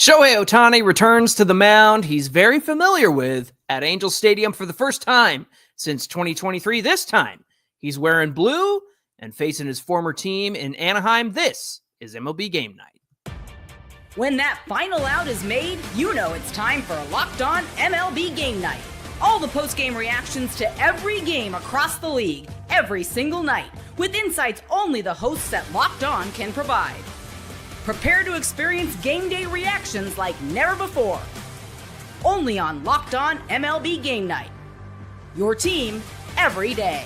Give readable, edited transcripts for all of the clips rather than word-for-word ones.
Shohei Ohtani returns to the mound he's very familiar with at Angels Stadium for the first time since 2023. This time, he's wearing blue and facing his former team in Anaheim. This is MLB Game Night. When that final out is made, you know it's time for Locked On MLB Game Night. All the post-game reactions to every game across the league, every single night, with insights only the hosts at Locked On can provide. Prepare to experience game day reactions like never before. Only on Locked On MLB Game Night. Your team every day.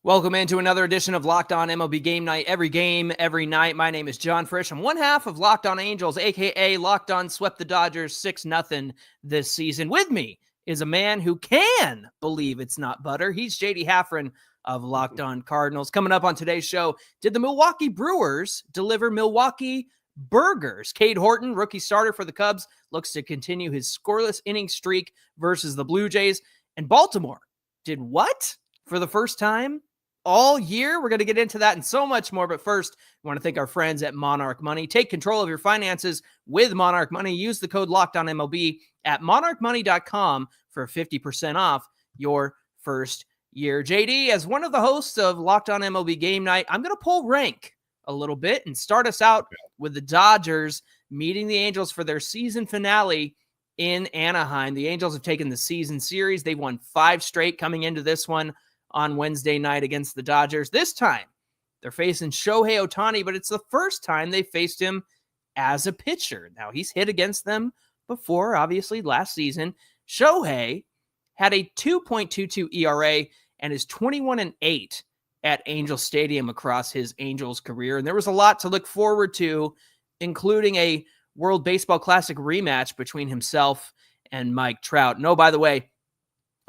Welcome into another edition of Locked On MLB Game Night. Every game, every night. My name is Jon Frisch. I'm one half of Locked On Angels, a.k.a. Locked On swept the Dodgers 6-0 this season. With me is a man who can believe it's not butter. He's J.D. Hafron of Locked On Cardinals. Coming up on today's show, did the Milwaukee Brewers deliver Milwaukee burgers? Cade Horton, rookie starter for the Cubs, looks to continue his scoreless inning streak versus the Blue Jays. And Baltimore did what for the first time all year? We're going to get into that and so much more. But first, I want to thank our friends at Monarch Money. Take control of your finances with Monarch Money. Use the code LOCKEDONMLB at monarchmoney.com for 50% off your first year. JD, as one of the hosts of Locked On MLB Game Night, I'm going to pull rank a little bit and start us out with the Dodgers meeting the Angels for their season finale in Anaheim. The Angels have taken the season series. They won 5 straight coming into this one on Wednesday night against the Dodgers. This time, they're facing Shohei Ohtani, but it's the first time they faced him as a pitcher. Now, he's hit against them before, obviously, last season. Shohei had a 2.22 ERA and is 21-8 at Angel Stadium across his Angels career. And there was a lot to look forward to, including a World Baseball Classic rematch between himself and Mike Trout. No, by the way,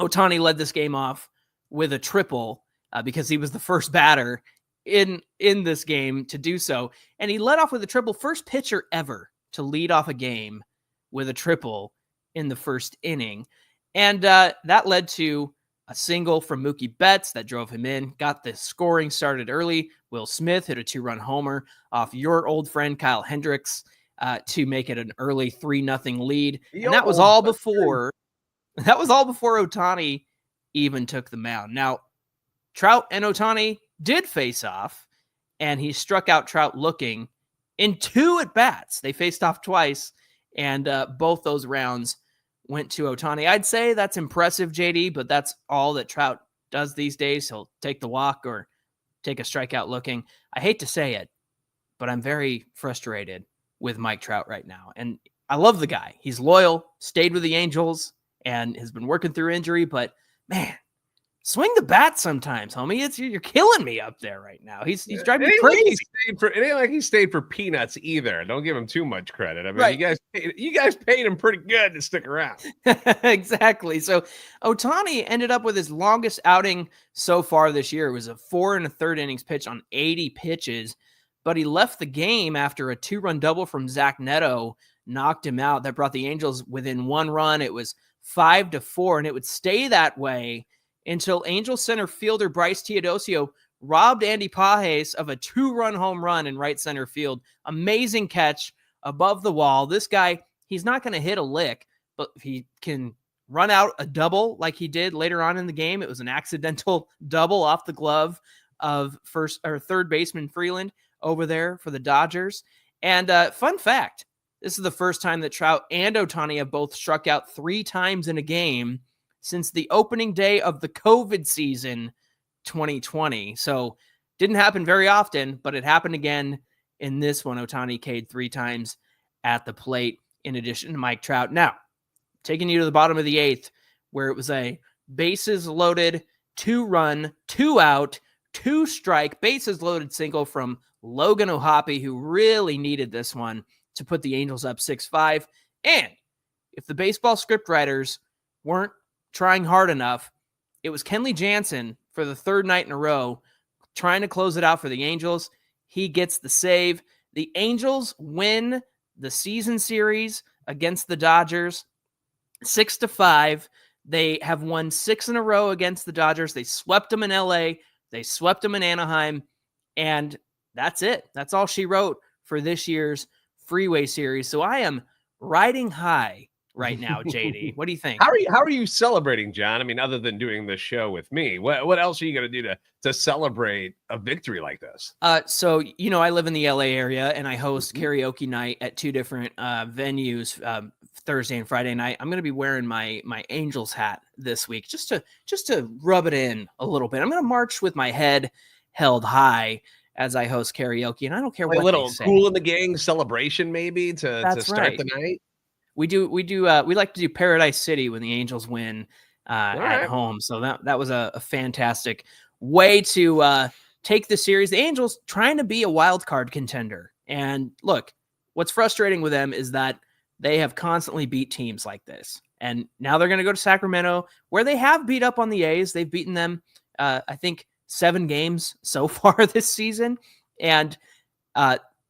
Ohtani led this game off with a triple because he was the first batter in this game to do so. And he led off with a triple, first pitcher ever to lead off a game with a triple in the first inning. And that led to a single from Mookie Betts that drove him in, got the scoring started early. Will Smith hit a 2-run homer off your old friend Kyle Hendricks to make it an early 3-0 lead. And that was all before Ohtani even took the mound. Now, Trout and Ohtani did face off, and he struck out Trout looking in 2 at-bats. They faced off twice, and both those rounds went to Ohtani. I'd say that's impressive, JD, but that's all that Trout does these days. He'll take the walk or take a strikeout looking. I hate to say it, but I'm very frustrated with Mike Trout right now. And I love the guy. He's loyal, stayed with the Angels, and has been working through injury, but man, swing the bat sometimes, homie. You're killing me up there right now. He's driving me crazy. It ain't like he stayed for peanuts either. Don't give him too much credit. I mean, right. you guys paid him pretty good to stick around. Exactly. So Ohtani ended up with his longest outing so far this year. It was a 4 1/3 innings pitch on 80 pitches, but he left the game after a 2-run double from Zach Neto knocked him out. That brought the Angels within 1 run. It was 5-4, and it would stay that way until Angels center fielder Bryce Teodosio robbed Andy Pages of a 2-run home run in right center field. Amazing catch above the wall. This guy, he's not going to hit a lick, but if he can run out a double like he did later on in the game, it was an accidental double off the glove of first or third baseman Freeland over there for the Dodgers. And fun fact, this is the first time that Trout and Ohtani have both struck out 3 times in a game since the opening day of the COVID season 2020. So didn't happen very often, but it happened again in this one. Ohtani Cade 3 times at the plate in addition to Mike Trout. Now, taking you to the bottom of the 8th, where it was a bases loaded, 2-run, 2-out, 2-strike, bases loaded single from Logan O'Hoppe, who really needed this one to put the Angels up 6-5. And if the baseball script writers weren't trying hard enough, it was Kenley Jansen for the 3rd night in a row trying to close it out for the Angels. He gets the save. The Angels win the season series against the Dodgers 6-5. They have won 6 in a row against the Dodgers. They swept them in LA. They swept them in Anaheim. And that's it. That's all she wrote for this year's Freeway Series. So I am riding high right now, JD. What do you think? How are you celebrating, John? I mean, other than doing the show with me, what else are you going to do to celebrate a victory like this? So, I live in the LA area and I host karaoke night at two different venues, Thursday and Friday night. I'm going to be wearing my Angels hat this week just to rub it in a little bit. I'm going to march with my head held high as I host karaoke, and I don't care what a little they say. Cool in the Gang celebration, maybe to start right. the night. We like to do Paradise City when the Angels win at home. So that was a fantastic way to take the series. The Angels trying to be a wild card contender. And look, what's frustrating with them is that they have constantly beat teams like this. And now they're going to go to Sacramento, where they have beat up on the A's. They've beaten them, I think, 7 games so far this season. And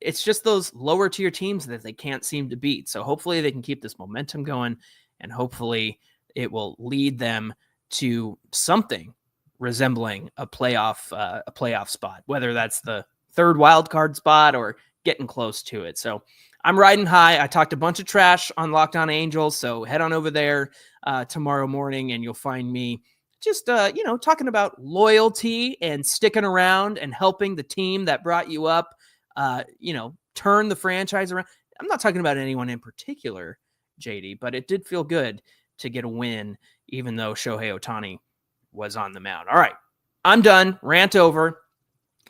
it's just those lower tier teams that they can't seem to beat. So hopefully they can keep this momentum going, and hopefully it will lead them to something resembling a playoff spot, whether that's the 3rd wild card spot or getting close to it. So I'm riding high. I talked a bunch of trash on Locked On Angels, so head on over there tomorrow morning and you'll find me just, talking about loyalty and sticking around and helping the team that brought you up, turn the franchise around. I'm not talking about anyone in particular, JD, but it did feel good to get a win, even though Shohei Ohtani was on the mound. All right, I'm done. Rant over.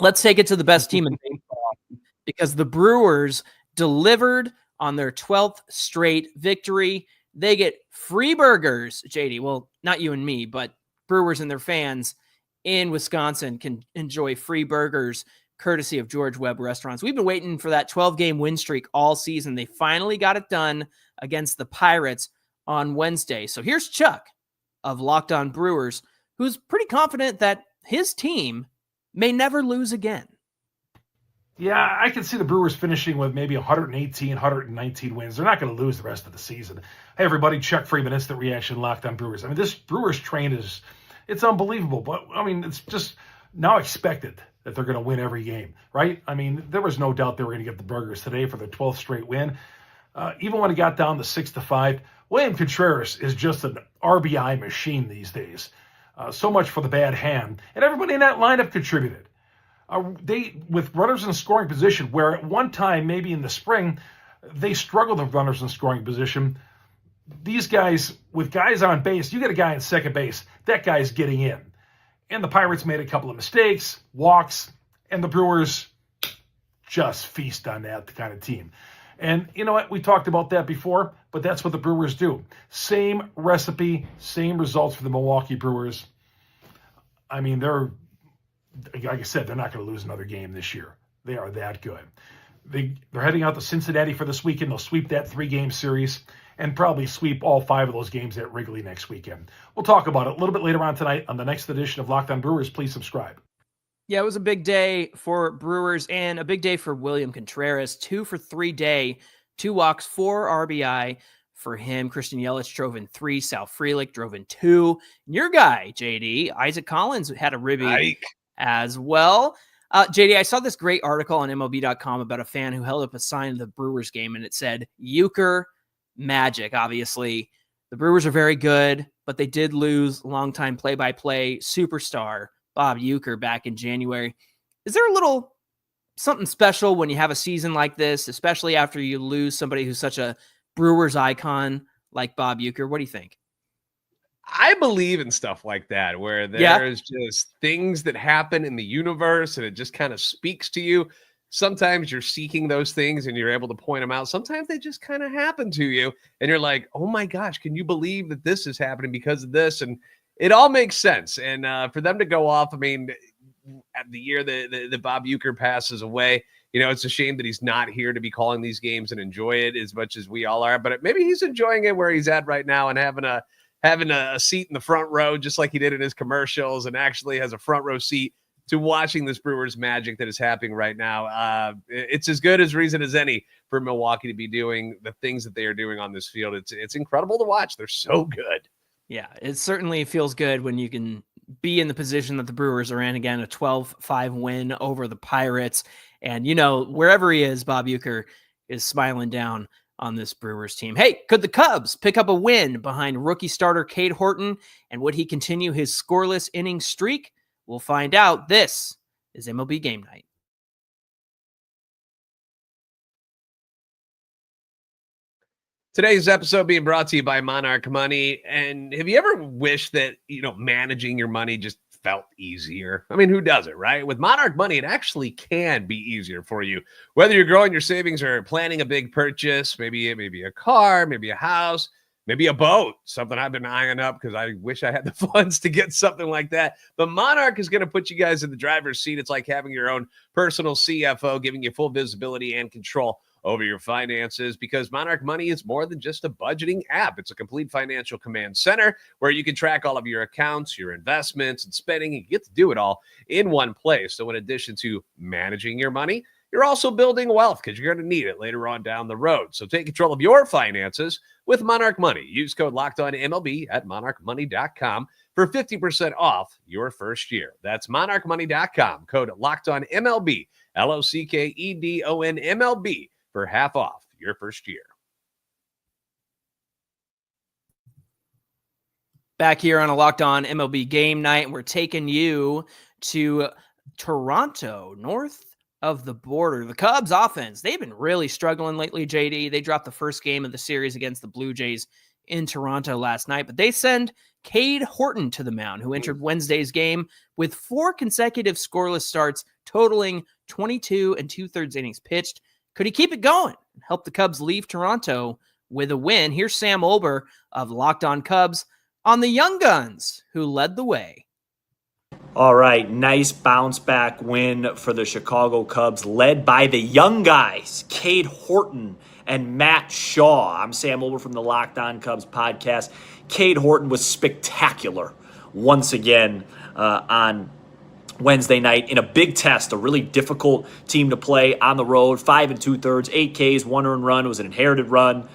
Let's take it to the best team in baseball, because the Brewers delivered on their 12th straight victory. They get free burgers, JD. Well, not you and me, but Brewers and their fans in Wisconsin can enjoy free burgers courtesy of George Webb Restaurants. We've been waiting for that 12-game win streak all season. They finally got it done against the Pirates on Wednesday. So here's Chuck of Locked On Brewers, who's pretty confident that his team may never lose again. Yeah, I can see the Brewers finishing with maybe 118, 119 wins. They're not going to lose the rest of the season. Hey, everybody, Chuck Freeman, Instant Reaction, Locked On Brewers. I mean, this Brewers train it's unbelievable. But, I mean, it's just now expected that they're going to win every game, right? I mean, there was no doubt they were going to get the Burgers today for their 12th straight win. Even when it got down to 6-5, William Contreras is just an RBI machine these days. So much for the bad hand. And everybody in that lineup contributed. They, with runners in scoring position, where at one time, maybe in the spring, they struggled with runners in scoring position. These guys, with guys on base, you get a guy in second base, that guy's getting in. And the Pirates made a couple of mistakes, walks, and the Brewers just feast on that kind of team. And you know what? We talked about that before, but that's what the Brewers do. Same recipe, same results for the Milwaukee Brewers. I mean, like I said, they're not going to lose another game this year. They are that good. They're heading out to Cincinnati for this weekend. They'll sweep that 3-game series and probably sweep all 5 of those games at Wrigley next weekend. We'll talk about it a little bit later on tonight on the next edition of Locked On Brewers. Please subscribe. Yeah, it was a big day for Brewers and a big day for William Contreras. 2 for 3 day, 2 walks, 4 RBI for him. Christian Yelich drove in 3. Sal Frelick drove in 2. And your guy, JD, Isaac Collins, had a ribby as well. JD, I saw this great article on MLB.com about a fan who held up a sign of the Brewers game, and it said, Euchre Magic. Obviously, the Brewers are very good, but they did lose longtime play-by-play superstar Bob Uecker back in January. Is there a little something special when you have a season like this, especially after you lose somebody who's such a Brewers icon like Bob Uecker? What do you think? I believe in stuff like that, where there's just things that happen in the universe and it just kind of speaks to you. Sometimes you're seeking those things and you're able to point them out. Sometimes they just kind of happen to you and you're like, oh my gosh, can you believe that this is happening because of this? And it all makes sense. And for them to go off, I mean, at the year that Bob Uecker passes away, you know, it's a shame that he's not here to be calling these games and enjoy it as much as we all are. But maybe he's enjoying it where he's at right now and having a seat in the front row, just like he did in his commercials, and actually has a front row seat to watching this Brewers magic that is happening right now. It's as good as reason as any for Milwaukee to be doing the things that they are doing on this field. It's incredible to watch. They're so good. Yeah, it certainly feels good when you can be in the position that the Brewers are in. Again, a 12-5 win over the Pirates. And, you know, wherever he is, Bob Uecker is smiling down on this Brewers team. Hey, could the Cubs pick up a win behind rookie starter Cade Horton? And would he continue his scoreless inning streak? We'll find out. This is MLB Game Night. Today's episode being brought to you by Monarch Money. And have you ever wished that, managing your money just felt easier? I mean, who does it, right? With Monarch Money, it actually can be easier for you. Whether you're growing your savings or planning a big purchase, maybe a car, maybe a house, maybe a boat, something I've been eyeing up because I wish I had the funds to get something like that. But Monarch is going to put you guys in the driver's seat. It's like having your own personal CFO, giving you full visibility and control over your finances, because Monarch Money is more than just a budgeting app. It's a complete financial command center where you can track all of your accounts, your investments, and spending, and you get to do it all in one place. So in addition to managing your money, you're also building wealth because you're going to need it later on down the road. So take control of your finances with Monarch Money. Use code LOCKEDONMLB at monarchmoney.com for 50% off your first year. That's monarchmoney.com, code LOCKEDONMLB, LOCKEDONMLB, for half off your first year. Back here on a Locked On MLB Game Night, and we're taking you to Toronto, north of the border. The Cubs offense, they've been really struggling lately, JD. They dropped the first game of the series against the Blue Jays in Toronto last night, but they send Cade Horton to the mound, who entered Wednesday's game with 4 consecutive scoreless starts, totaling 22 2/3 innings pitched. Could he keep it going and help the Cubs leave Toronto with a win? Here's Sam Olber of Locked On Cubs on the Young Guns, who led the way. All right, nice bounce back win for the Chicago Cubs, led by the young guys, Cade Horton and Matt Shaw. I'm Sam Olber from the Locked On Cubs podcast. Cade Horton was spectacular once again on Wednesday night in a big test, a really difficult team to play on the road. 5 2/3, 8 Ks, 1 earned run. It was an inherited run.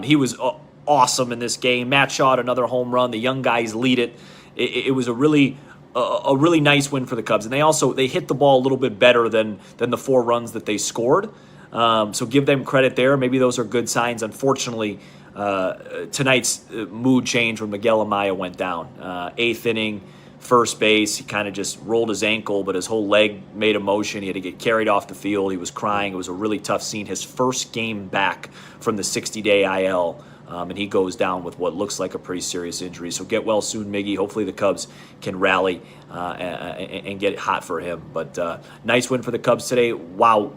He was awesome in this game. Matt Shaw had another home run. The young guys lead it. It was a really nice win for the Cubs, and they hit the ball a little bit better than the 4 runs that they scored. So give them credit there. Maybe those are good signs. Unfortunately, tonight's mood changed when Miguel Amaya went down. 8th inning. First base, he kind of just rolled his ankle, but his whole leg made a motion. He had to get carried off the field. He was crying. It was a really tough scene. His first game back from the 60-day IL, and he goes down with what looks like a pretty serious injury. So get well soon, Miggy. Hopefully the Cubs can rally and get it hot for him. But nice win for the Cubs today. Wow,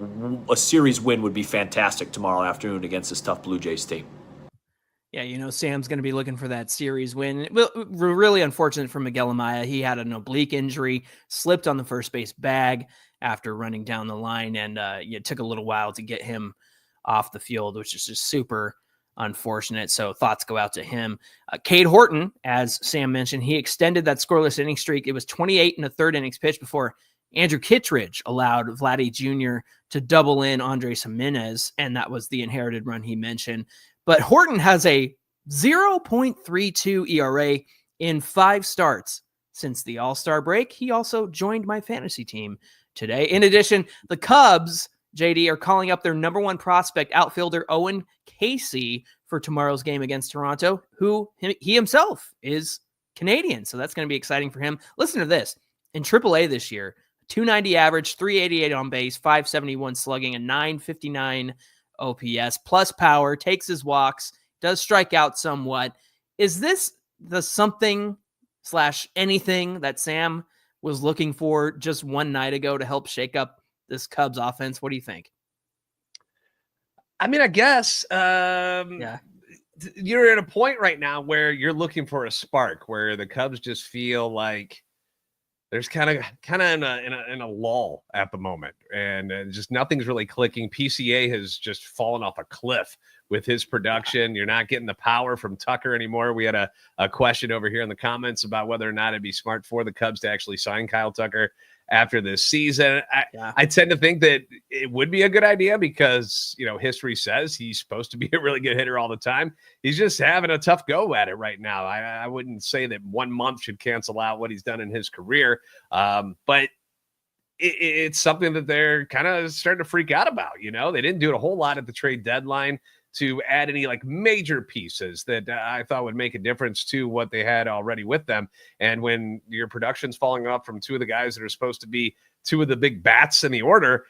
a series win would be fantastic tomorrow afternoon against this tough Blue Jays team. Yeah, Sam's going to be looking for that series win. Really unfortunate for Miguel Amaya. He had an oblique injury, slipped on the first base bag after running down the line, and it took a little while to get him off the field, which is just super unfortunate. So thoughts go out to him. Cade Horton, as Sam mentioned, he extended that scoreless inning streak. It was 28 1/3 innings pitched before Andrew Kittredge allowed Vladdy Jr. to double in Andres Jimenez, and that was the inherited run he mentioned. But Horton has a 0.32 ERA in 5 starts since the All-Star break. He also joined my fantasy team today. In addition, the Cubs, JD, are calling up their number 1 prospect outfielder, Owen Casey, for tomorrow's game against Toronto, who he himself is Canadian. So that's going to be exciting for him. Listen to this. In AAA this year, 290 average, 388 on base, 571 slugging, a 959 OPS, plus power, takes his walks, does strike out somewhat. Is this the something/anything that Sam was looking for just one night ago to help shake up this Cubs offense? What do you think? I mean, I guess you're at a point right now where you're looking for a spark, where the Cubs just feel like there's kind of in a lull at the moment, and just nothing's really clicking. PCA has just fallen off a cliff with his production. You're not getting the power from Tucker anymore. We had a question over here in the comments about whether or not it'd be smart for the Cubs to actually sign Kyle Tucker after this season. I tend to think that it would be a good idea because, history says he's supposed to be a really good hitter all the time. He's just having a tough go at it right now. I wouldn't say that 1 month should cancel out what he's done in his career, but it's something that they're kind of starting to freak out about. They didn't do a whole lot at the trade deadline to add any major pieces that I thought would make a difference to what they had already with them. And when your production's falling off from two of the guys that are supposed to be two of the big bats in the order,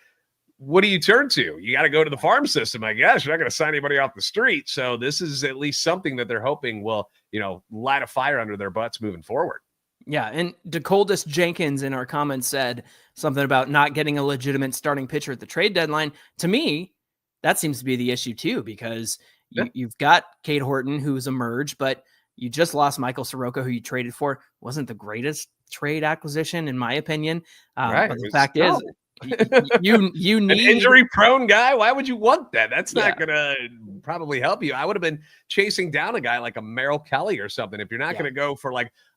what do you turn to? You got to go to the farm system, I guess. You're not going to sign anybody off the street. So this is at least something that they're hoping will, light a fire under their butts moving forward. Yeah, and DeColdis Jenkins in our comments said something about not getting a legitimate starting pitcher at the trade deadline. To me, that seems to be the issue too, because you've got Cade Horton, who's emerged, but you just lost Michael Soroka, who you traded for. Wasn't the greatest trade acquisition, in my opinion. Right. But the fact is, you need an injury-prone guy. Why would you want that? That's not going to probably help you. I would have been chasing down a guy like a Merrill Kelly or something. If you're not going to go for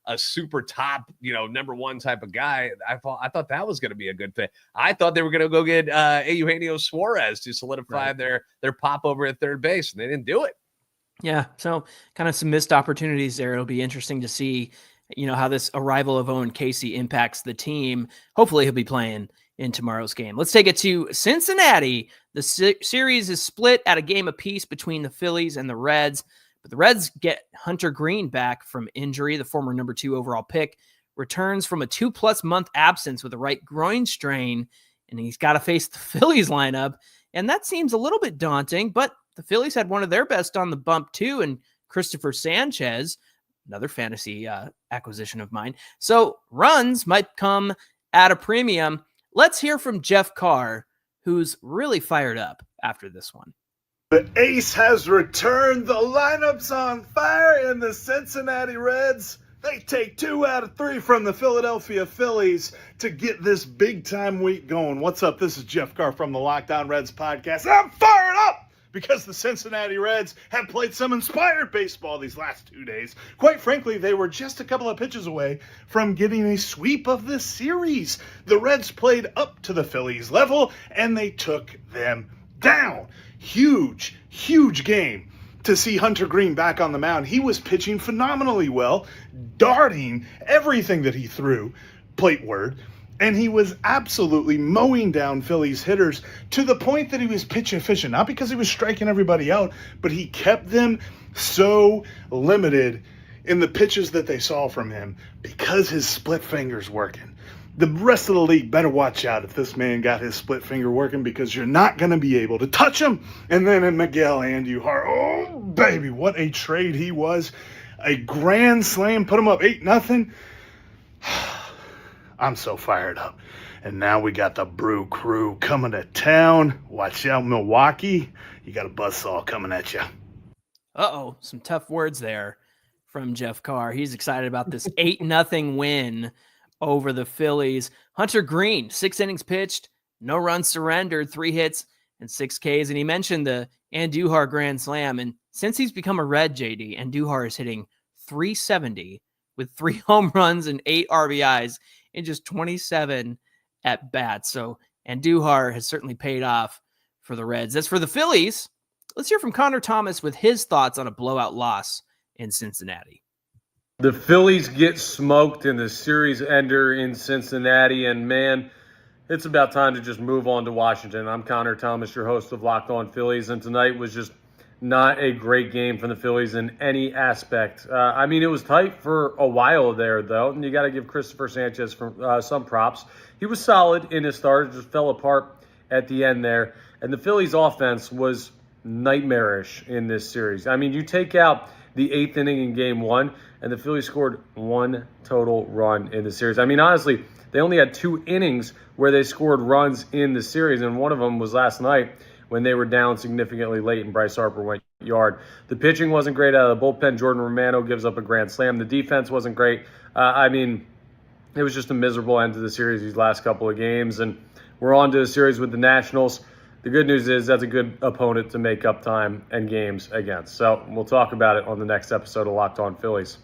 a super top, number one type of guy, I thought that was going to be a good fit. I thought they were going to go get Eugenio Suarez to solidify their pop over at third base, and they didn't do it. Yeah, so kind of some missed opportunities there. It'll be interesting to see, how this arrival of Owen Casey impacts the team. Hopefully he'll be playing in tomorrow's game. Let's take it to Cincinnati. The series is split at a game apiece between the Phillies and the Reds, but the Reds get Hunter Green back from injury. The former number 2 overall pick returns from a 2+ month absence with a right groin strain, and he's got to face the Phillies lineup. And that seems a little bit daunting, but the Phillies had one of their best on the bump too, and Christopher Sanchez, another fantasy acquisition of mine. So runs might come at a premium. Let's hear from Jeff Carr, who's really fired up after this one. The ace has returned. The lineup's on fire, and the Cincinnati Reds, they take 2 out of 3 from the Philadelphia Phillies to get this big-time week going. What's up? This is Jeff Carr from the Locked On Reds podcast. I'm fired up because the Cincinnati Reds have played some inspired baseball these last 2 days. Quite frankly, they were just a couple of pitches away from getting a sweep of this series. The Reds played up to the Phillies level, and they took them down. Huge, huge game to see Hunter Green back on the mound. He was pitching phenomenally well, darting everything that he threw plateward, and he was absolutely mowing down Phillies hitters to the point that he was pitch efficient. Not because he was striking everybody out, but he kept them so limited in the pitches that they saw from him because his split finger's working. The rest of the league better watch out if this man got his split finger working, because you're not going to be able to touch him. And then in Miguel Andujar, oh, baby, what a trade he was. A grand slam, put him up 8-0. I'm so fired up. And now we got the Brew Crew coming to town. Watch out, Milwaukee. You got a buzzsaw coming at you. Uh-oh, some tough words there from Jeff Carr. He's excited about this 8-0 win over the Phillies. Hunter Green, 6 innings pitched, no runs surrendered, 3 hits and 6 Ks. And he mentioned the Andujar grand slam. And since he's become a Red, JD, Andujar is hitting .370 with 3 home runs and 8 RBIs in just 27 at bats. So Andujar has certainly paid off for the Reds. As for the Phillies, let's hear from Connor Thomas with his thoughts on a blowout loss in Cincinnati. The Phillies get smoked in the series ender in Cincinnati, and man, it's about time to just move on to Washington. I'm Connor Thomas, your host of Locked On Phillies, and tonight was just not a great game from the Phillies in any aspect. It was tight for a while there, though, and you got to give Christopher Sanchez some props. He was solid in his start, just fell apart at the end there, and the Phillies' offense was nightmarish in this series. You take out the 8th inning in Game 1, and the Phillies scored 1 total run in the series. Honestly, they only had 2 innings where they scored runs in the series, and one of them was last night when they were down significantly late and Bryce Harper went yard. The pitching wasn't great out of the bullpen. Jordan Romano gives up a grand slam. The defense wasn't great. It was just a miserable end to the series these last couple of games, and we're on to a series with the Nationals. The good news is that's a good opponent to make up time and games against. So we'll talk about it on the next episode of Locked On Phillies.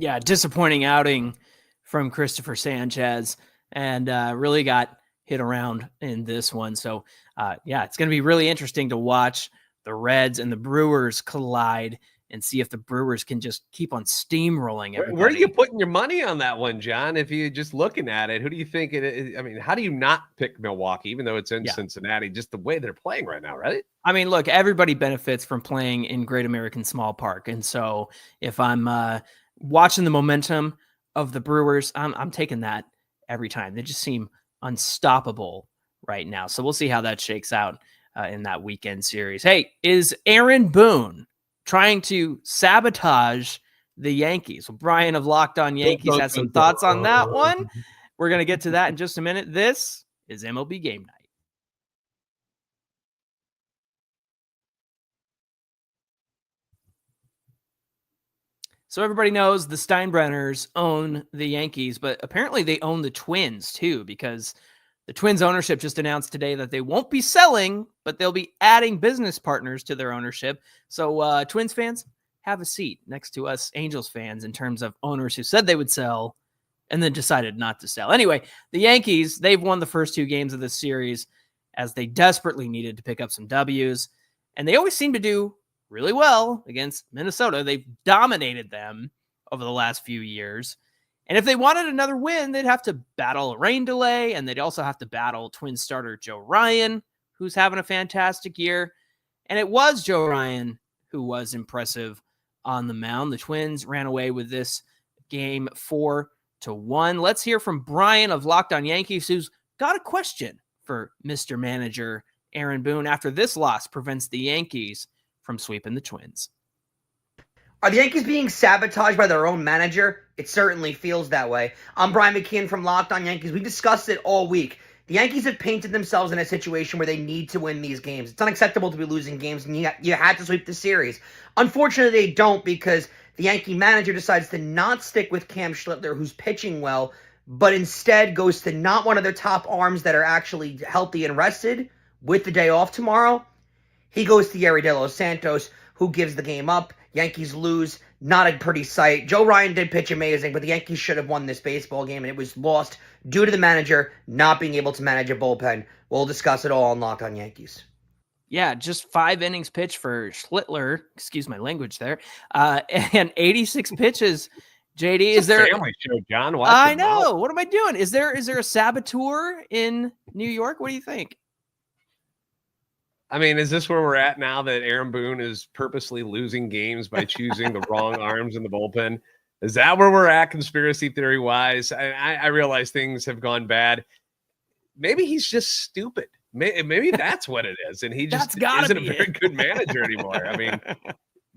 Yeah, disappointing outing from Christopher Sanchez. and really got hit around in this one. So, it's going to be really interesting to watch the Reds and the Brewers collide and see if the Brewers can just keep on steamrolling everybody. Where are you putting your money on that one, John? If you're just looking at it, who do you think it is? I mean, how do you not pick Milwaukee, even though it's in Cincinnati, just the way they're playing right now, right? I mean, look, everybody benefits from playing in Great American Small Park. And so if I'm watching the momentum of the Brewers, I'm taking that every time. They just seem unstoppable right now. So we'll see how that shakes out in that weekend series. Hey, is Aaron Boone trying to sabotage the Yankees? Well, Brian of Locked On Yankees has some thoughts on that one. We're going to get to that in just a minute. This is MLB Game Night. So everybody knows the Steinbrenners own the Yankees, but apparently they own the Twins too, because the Twins ownership just announced today that they won't be selling, but they'll be adding business partners to their ownership. So Twins fans, have a seat next to us Angels fans in terms of owners who said they would sell and then decided not to sell. Anyway, the Yankees, they've won the first 2 games of this series as they desperately needed to pick up some W's, and they always seem to do really well against Minnesota. They've dominated them over the last few years. And if they wanted another win, they'd have to battle a rain delay, and they'd also have to battle Twins starter Joe Ryan, who's having a fantastic year. And it was Joe Ryan who was impressive on the mound. The Twins ran away with this game 4-1. Let's hear from Brian of Locked On Yankees, who's got a question for Mr. Manager Aaron Boone after this loss prevents the Yankees from sweeping the Twins. Are the Yankees being sabotaged by their own manager? It certainly feels that way. I'm Brian McKeon from Locked On Yankees. We discussed it all week. The Yankees have painted themselves in a situation where they need to win these games. It's unacceptable to be losing games, and you had to sweep the series. Unfortunately, they don't, because the Yankee manager decides to not stick with Cam Schlittler, who's pitching well, but instead goes to not one of their top arms that are actually healthy and rested with the day off tomorrow. He goes to Yerry De Los Santos, who gives the game up. Yankees lose. Not a pretty sight. Joe Ryan did pitch amazing, but the Yankees should have won this baseball game, and it was lost due to the manager not being able to manage a bullpen. We'll discuss it all on Locked On Yankees. Yeah, just 5 innings pitched for Schlittler. Excuse my language there. And 86 pitches. JD, is there family show, John? I know. What am I doing? Is there a saboteur in New York? What do you think? I mean, is this where we're at now that Aaron Boone is purposely losing games by choosing the wrong arms in the bullpen? Is that where we're at conspiracy theory wise? I realize things have gone bad. Maybe he's just stupid. Maybe that's what it is. And he just isn't a very good manager anymore. I mean,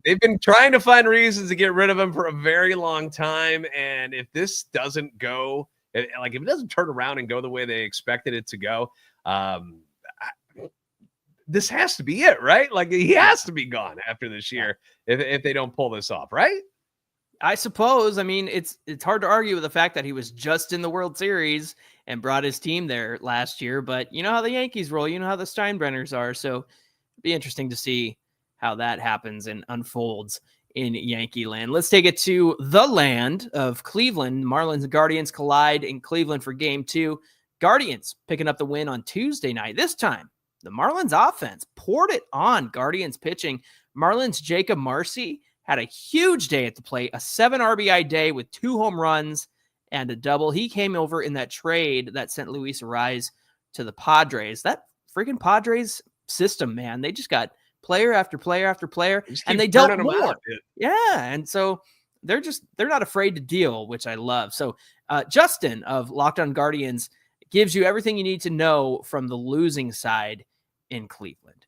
they've been trying to find reasons to get rid of him for a very long time. And if this doesn't go, like if it doesn't turn around and go the way they expected it to go, this has to be it, right? Like he has to be gone after this year if they don't pull this off, right? I suppose. I mean, it's hard to argue with the fact that he was just in the World Series and brought his team there last year. But you know how the Yankees roll. You know how the Steinbrenners are. So it'd be interesting to see how that happens and unfolds in Yankee land. Let's take it to the land of Cleveland. Marlins and Guardians collide in Cleveland for Game 2. Guardians picking up the win on Tuesday night. This time, the Marlins offense poured it on Guardians pitching. Marlins Jacob Marcy had a huge day at the plate, a 7 RBI day with 2 home runs and a double. He came over in that trade that sent Luis Arraez to the Padres. That freaking Padres system, man. They just got player after player after player, and they dealt more. Yeah, and so they're not afraid to deal, which I love. So Justin of Locked On Guardians gives you everything you need to know from the losing side in Cleveland.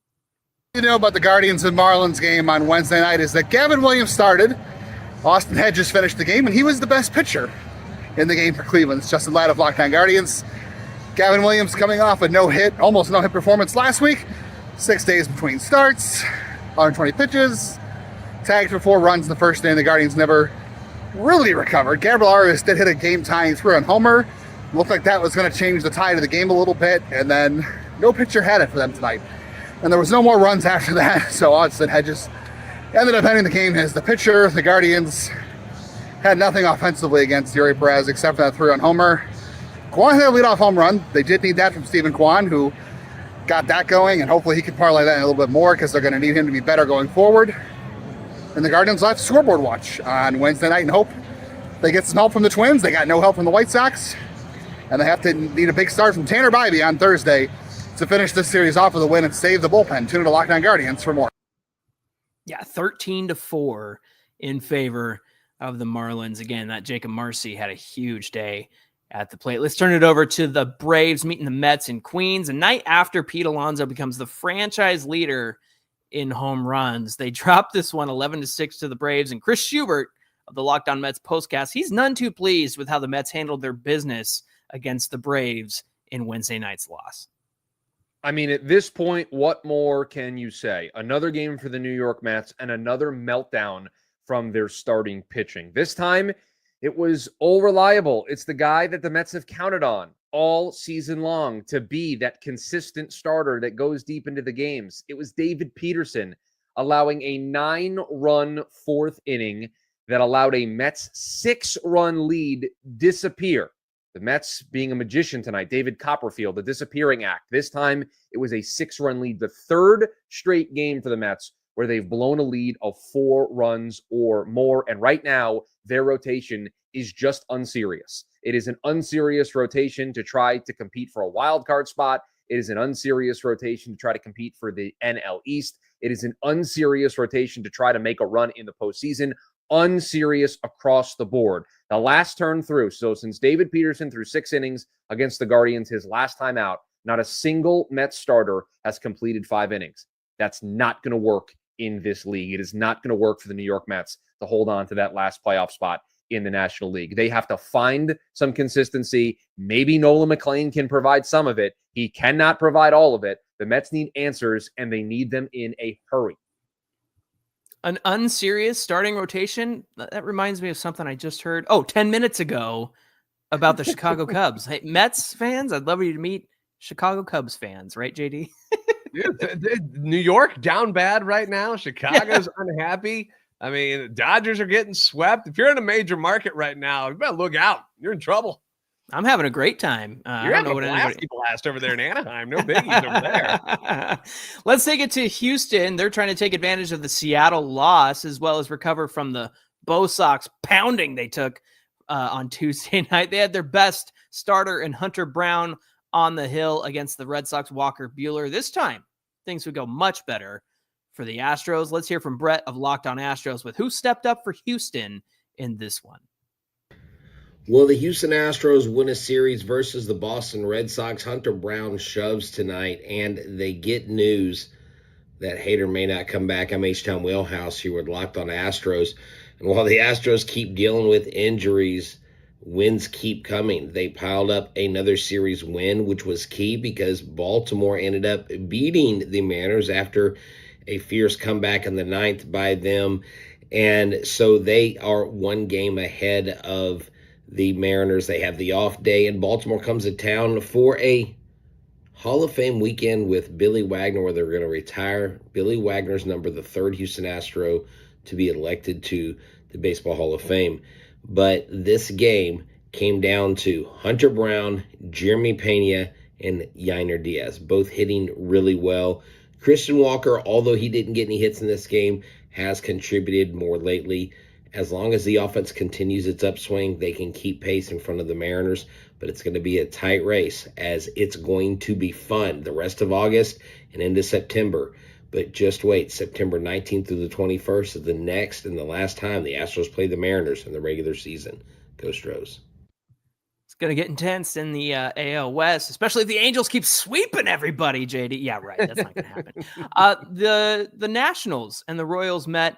You know about the Guardians and Marlins game on Wednesday night is that Gavin Williams started. Austin Hedges finished the game, and he was the best pitcher in the game for Cleveland. It's Justin Ladd of Locked On Guardians. Gavin Williams coming off a almost no-hit performance last week. 6 days between starts, 120 pitches, tagged for 4 runs in the first inning. The Guardians never really recovered. Gabriel Arias did hit a game-tying 3-run homer. Looked like that was going to change the tide of the game a little bit, and then no pitcher had it for them tonight. And there was no more runs after that, so Austin Hedges ended up ending the game as the pitcher. The Guardians had nothing offensively against Yuri Perez except for that 3-run homer. Kwan had a leadoff home run. They did need that from Stephen Kwan, who got that going, and hopefully he can parlay that in a little bit more because they're going to need him to be better going forward. And the Guardians will have to scoreboard watch on Wednesday night and hope they get some help from the Twins. They got no help from the White Sox, and they have to need a big start from Tanner Bybee on Thursday to finish this series off with a win and save the bullpen. Tune in to Locked On Guardians for more. Yeah, 13-4 in favor of the Marlins. Again, that Jacob Marcy had a huge day at the plate. Let's turn it over to the Braves meeting the Mets in Queens. A night after Pete Alonso becomes the franchise leader in home runs. They dropped this one 11-6 to the Braves, and Chris Schubert of the Locked On Mets postcast, he's none too pleased with how the Mets handled their business against the Braves in Wednesday night's loss. I mean, at this point, what more can you say? Another game for the New York Mets and another meltdown from their starting pitching. This time, it was all reliable. It's the guy that the Mets have counted on all season long to be that consistent starter that goes deep into the games. It was David Peterson allowing a 9-run fourth inning that allowed a Mets 6-run lead disappear. The Mets being a magician tonight, David Copperfield, the disappearing act. This time, it was a 6-run lead, the third straight game for the Mets where they've blown a lead of 4 runs or more. And right now, their rotation is just unserious. It is an unserious rotation to try to compete for a wild card spot. It is an unserious rotation to try to compete for the NL East. It is an unserious rotation to try to make a run in the postseason. Unserious across the board. The last turn through, so since David Peterson threw 6 innings against the Guardians his last time out, not a single Mets starter has completed 5 innings. That's not going to work in this league. It is not going to work for the New York Mets to hold on to that last playoff spot in the National League. They have to find some consistency. Maybe Nolan McLean can provide some of it. He cannot provide all of it. The Mets need answers, and they need them in a hurry. An unserious starting rotation? That reminds me of something I just heard 10 minutes ago about the Chicago Cubs. Hey, Mets fans, I'd love you to meet Chicago Cubs fans, right, JD? New York down bad right now. Chicago's unhappy. I mean, Dodgers are getting swept. If you're in a major market right now, you better look out. You're in trouble. I'm having a great time. You're having a blast over there in Anaheim. No biggies over there. Let's take it to Houston. They're trying to take advantage of the Seattle loss as well as recover from the Bo Sox pounding they took on Tuesday night. They had their best starter in Hunter Brown on the hill against the Red Sox Walker Buehler. This time, things would go much better for the Astros. Let's hear from Brett of Locked On Astros with who stepped up for Houston in this one. Will the Houston Astros win a series versus the Boston Red Sox? Hunter Brown shoves tonight, and they get news that Hader may not come back. I'm H-Town Wheelhouse here with Locked On Astros. And while the Astros keep dealing with injuries, wins keep coming. They piled up another series win, which was key because Baltimore ended up beating the Mariners after a fierce comeback in the 9th by them. And so they are 1 game ahead of the Mariners. They have the off day, and Baltimore comes to town for a Hall of Fame weekend with Billy Wagner, where they're going to retire Billy Wagner's number, the 3rd Houston Astro to be elected to the Baseball Hall of Fame. But this game came down to Hunter Brown, Jeremy Pena, and Yainer Diaz, both hitting really well. Christian Walker, although he didn't get any hits in this game, has contributed more lately. As long as the offense continues its upswing, they can keep pace in front of the Mariners, but it's going to be a tight race as it's going to be fun the rest of August and into September. But just wait, September 19th through the 21st is the next and the last time the Astros play the Mariners in the regular season. Go Stros. It's going to get intense in the AL West, especially if the Angels keep sweeping everybody, JD. Yeah, right. That's not going to happen. The Nationals and the Royals met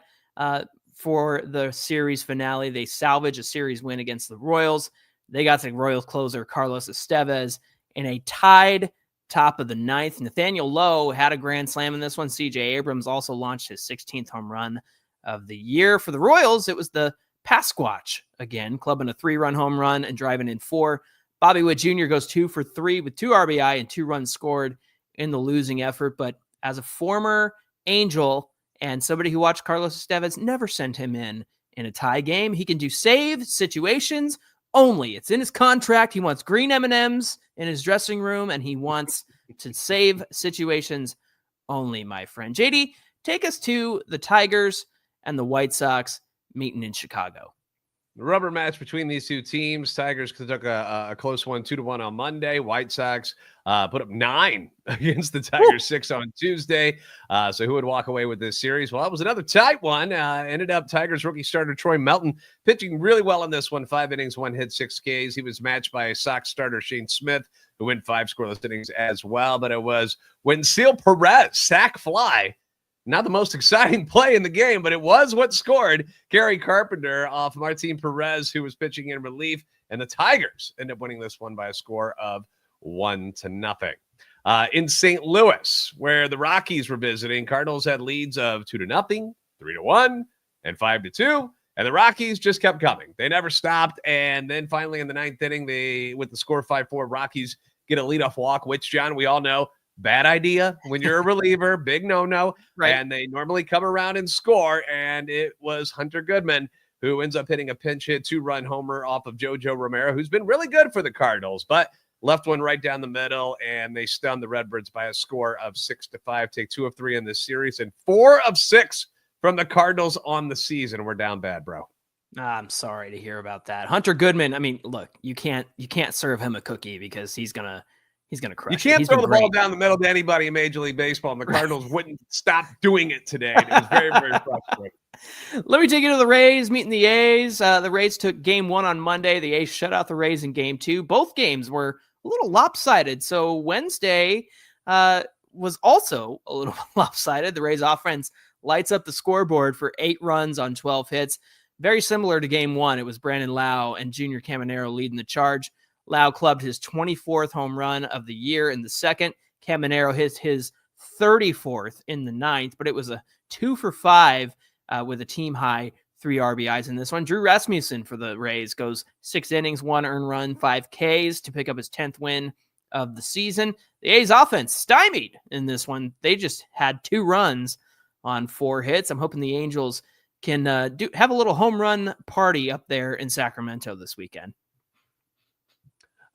for the series finale. They salvaged a series win against the Royals. They got the Royals closer, Carlos Estevez, in a tied top of the 9th. Nathaniel Lowe had a grand slam in this one. C.J. Abrams also launched his 16th home run of the year. For the Royals, it was the Pasquatch again, clubbing a 3-run home run and driving in 4. Bobby Witt Jr. goes 2 for 3 with 2 RBI and 2 runs scored in the losing effort. But as a former Angel and somebody who watched Carlos Estevez, never send him in a tie game. He can do save situations only. It's in his contract. He wants green M&Ms in his dressing room, and he wants to save situations only, my friend. JD, take us to the Tigers and the White Sox meeting in Chicago. The rubber match between these two teams. Tigers took a close one, 2-1 on Monday. White Sox put up 9 against the Tigers, 6 on Tuesday. So who would walk away with this series? Well, it was another tight one. Ended up Tigers rookie starter Troy Melton pitching really well in this one. 5 innings, 1 hit, 6 Ks. He was matched by Sox starter Shane Smith, who went 5 scoreless innings as well. But it was Wensil Perez, sac fly. Not the most exciting play in the game, but it was what scored Gary Carpenter off Martin Perez, who was pitching in relief, and the Tigers end up winning this one by a score of 1-0. In St. Louis, where the Rockies were visiting, Cardinals had leads of 2-0, 3-1, and 5-2, and the Rockies just kept coming. They never stopped, and then finally in the 9th inning, with the score 5-4, Rockies get a leadoff walk, which, John, we all know, bad idea when you're a reliever, big no-no, right? And they normally come around and score, and it was Hunter Goodman who ends up hitting a pinch hit 2-run homer off of JoJo Romero, who's been really good for the Cardinals, but left one right down the middle, and they stunned the Redbirds by a score of 6-5, take 2 of 3 in this series, and 4 of 6 from the Cardinals on the season. We're down bad, bro. I'm sorry to hear about that. Hunter Goodman, I mean, look, you can't serve him a cookie because he's gonna crush. You can't throw the ball down the middle to anybody in Major League Baseball, and the Cardinals wouldn't stop doing it today. It was very, very frustrating. Let me take you to the Rays meeting the A's. The Rays took game 1 on Monday. The A's shut out the Rays in game 2. Both games were a little lopsided. So Wednesday was also a little lopsided. The Rays offense lights up the scoreboard for 8 runs on 12 hits. Very similar to game 1. It was Brandon Lau and Junior Caminero leading the charge. Lau clubbed his 24th home run of the year in the 2nd. Caminero hit his 34th in the 9th, but it was a 2 for 5 with a team high 3 RBIs in this one. Drew Rasmussen for the Rays goes 6 innings, 1 earned run, 5 Ks to pick up his 10th win of the season. The A's offense stymied in this one. They just had 2 runs on 4 hits. I'm hoping the Angels can have a little home run party up there in Sacramento this weekend.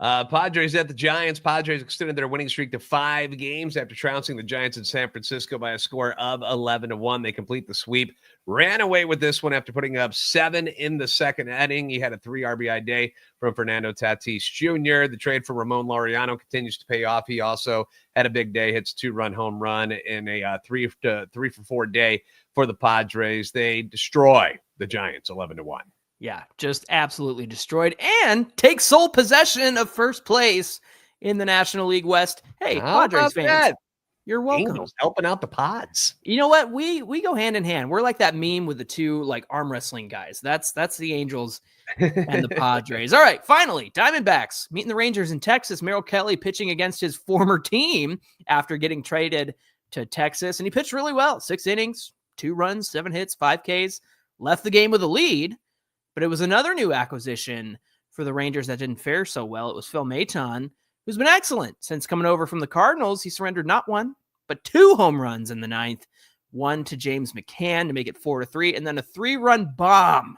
Padres at the Giants. Padres extended their winning streak to 5 games after trouncing the Giants in San Francisco by a score of 11-1. They complete the sweep. Ran away with this one after putting up 7 in the 2nd inning. He had a 3 RBI day from Fernando Tatis Jr. The trade for Ramon Laureano continues to pay off. He also had a big day, hits a 2-run home run in a 3 for 4 day for the Padres. They destroy the Giants 11-1. Yeah, just absolutely destroyed and take sole possession of first place in the National League West. Hey, Padres fans, you're welcome. Angels helping out the Pods. You know what? We go hand in hand. We're like that meme with the 2 like arm wrestling guys. That's the Angels and the Padres. All right, finally, Diamondbacks meeting the Rangers in Texas. Merrill Kelly pitching against his former team after getting traded to Texas, and he pitched really well. 6 innings, 2 runs, 7 hits, 5 Ks, left the game with a lead. But it was another new acquisition for the Rangers that didn't fare so well. It was Phil Maton, who's been excellent since coming over from the Cardinals. He surrendered not 1, but 2 home runs in the 9th. 1 to James McCann to make it 4-3, and then a 3-run bomb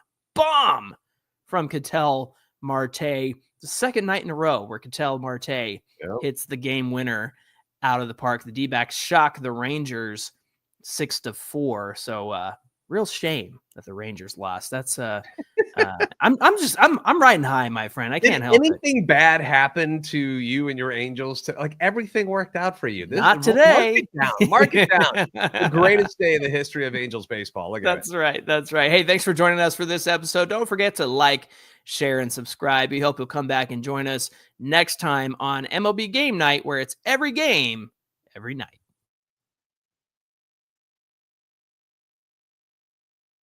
from Ketel Marte. The second night in a row where Ketel Marte hits the game winner out of the park. The D-backs shock the Rangers 6-4. So real shame that the Rangers lost. That's I'm riding high, my friend. I can't help it. Anything bad happened to you and your Angels? Like everything worked out for you. Not today. Mark it down. The greatest day in the history of Angels baseball. Look at That's right. That's right. Hey, thanks for joining us for this episode. Don't forget to like, share, and subscribe. We hope you'll come back and join us next time on MLB Game Night, where it's every game, every night.